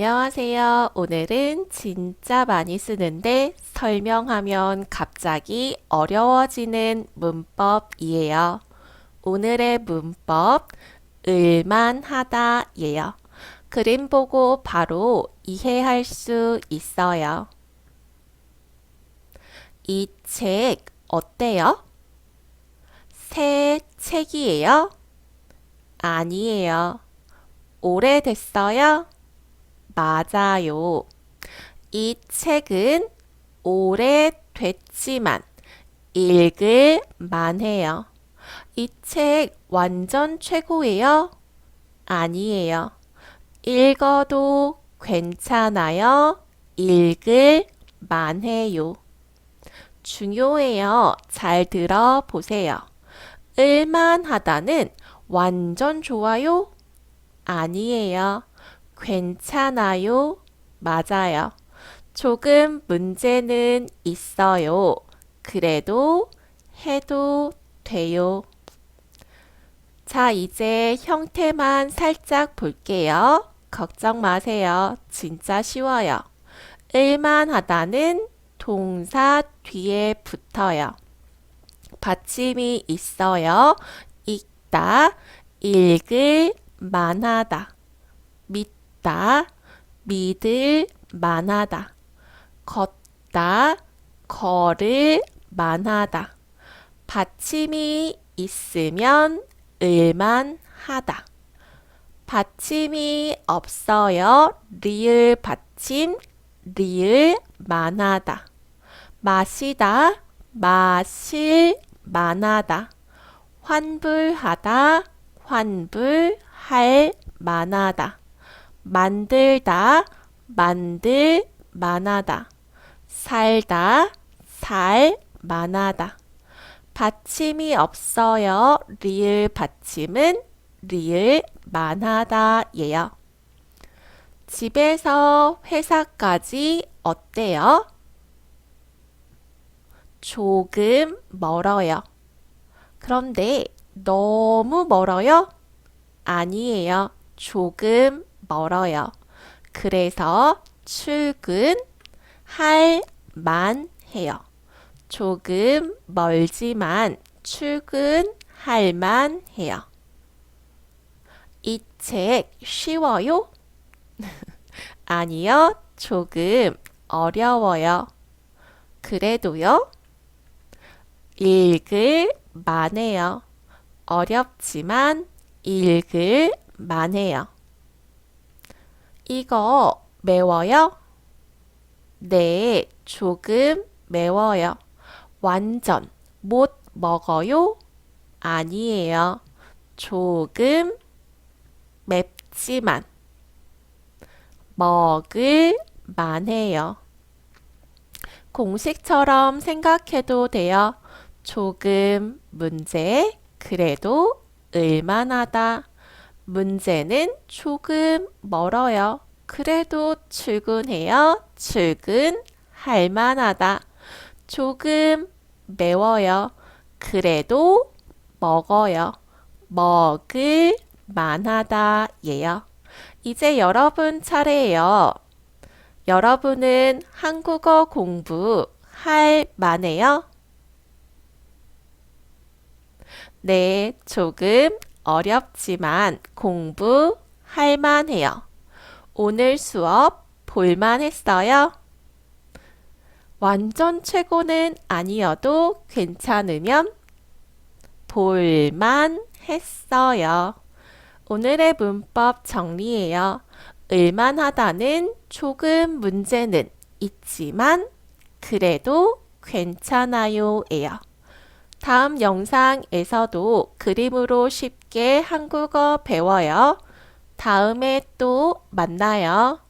안녕하세요. 오늘은 진짜 많이 쓰는데 설명하면 갑자기 어려워지는 문법이에요. 오늘의 문법, 을만하다예요. 그림 보고 바로 이해할 수 있어요. 이 책 어때요? 새 책이에요? 아니에요. 오래됐어요? 맞아요. 이 책은 오래됐지만 읽을 만해요. 이 책 완전 최고예요? 아니에요. 읽어도 괜찮아요? 읽을 만해요. 중요해요. 잘 들어보세요. 을만하다는 완전 좋아요? 아니에요. 괜찮아요. 맞아요. 조금 문제는 있어요. 그래도 해도 돼요. 자, 이제 형태만 살짝 볼게요. 걱정 마세요. 진짜 쉬워요. 을만하다는 동사 뒤에 붙어요. 받침이 있어요. 읽다, 읽을 만하다. 믿다, 믿을 만하다. 걷다, 걸을 만하다. 받침이 있으면 을만하다. 받침이 없어요. 리을 받침, 리을 만하다. 마시다, 마실 만하다. 환불하다, 환불할 만하다. 만들다, 만들 만하다. 살다, 살 만하다. 받침이 없어요. 리을 받침은 리을 만하다예요. 집에서 회사까지 어때요? 조금 멀어요. 그런데 너무 멀어요? 아니에요. 조금 멀어요. 그래서 출근할 만해요. 조금 멀지만 출근할 만해요. 이 책 쉬워요? 아니요. 조금 어려워요. 그래도요? 읽을 만해요. 어렵지만 읽을 만해요. 이거 매워요? 네, 조금 매워요. 완전 못 먹어요? 아니에요. 조금 맵지만 먹을 만해요. 공식처럼 생각해도 돼요. 조금 문제, 그래도 을만하다. 문제는 조금 멀어요. 그래도 출근해요. 출근할 만하다. 조금 매워요. 그래도 먹어요. 먹을 만하다 예요. 이제 여러분 차례예요. 여러분은 한국어 공부할 만해요? 네, 조금 어렵지만 공부할 만해요. 오늘 수업 볼만 했어요? 완전 최고는 아니어도 괜찮으면 볼만 했어요. 오늘의 문법 정리해요. 을만하다는 조금 문제는 있지만 그래도 괜찮아요예요. 다음 영상에서도 그림으로 쉽게 한국어 배워요. 다음에 또 만나요.